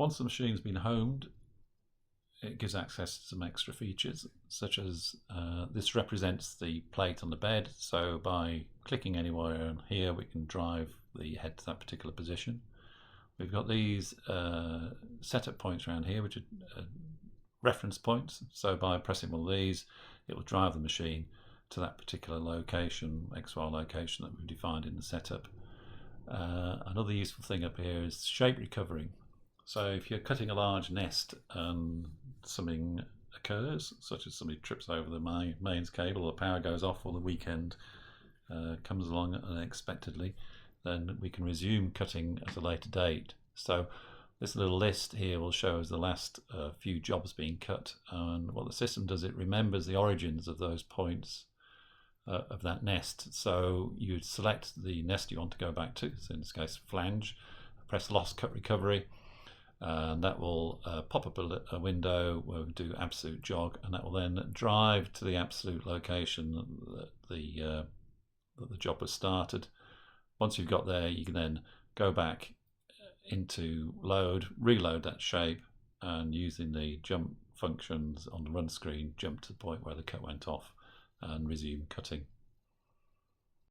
Once the machine's been homed, it gives access to some extra features, such as this represents the plate on the bed, so by clicking anywhere on here we can drive the head to that particular position. We've got these setup points around here, which are reference points, so by pressing one of these it will drive the machine to that particular location, XY location that we've defined in the setup. Another useful thing up here is shape recovery. So if you're cutting a large nest and something occurs, such as somebody trips over the mains cable, or the power goes off, or the weekend comes along unexpectedly, then we can resume cutting at a later date. So this little list here will show us the last few jobs being cut, and what the system does, it remembers the origins of those points of that nest. So you'd select the nest you want to go back to, so in this case flange, press lost cut recovery, and that will pop up a window where we do absolute jog, and that will then drive to the absolute location that the job was started. Once you've got there, you can then go back into load, reload that shape, and using the jump functions on the run screen, jump to the point where the cut went off and resume cutting.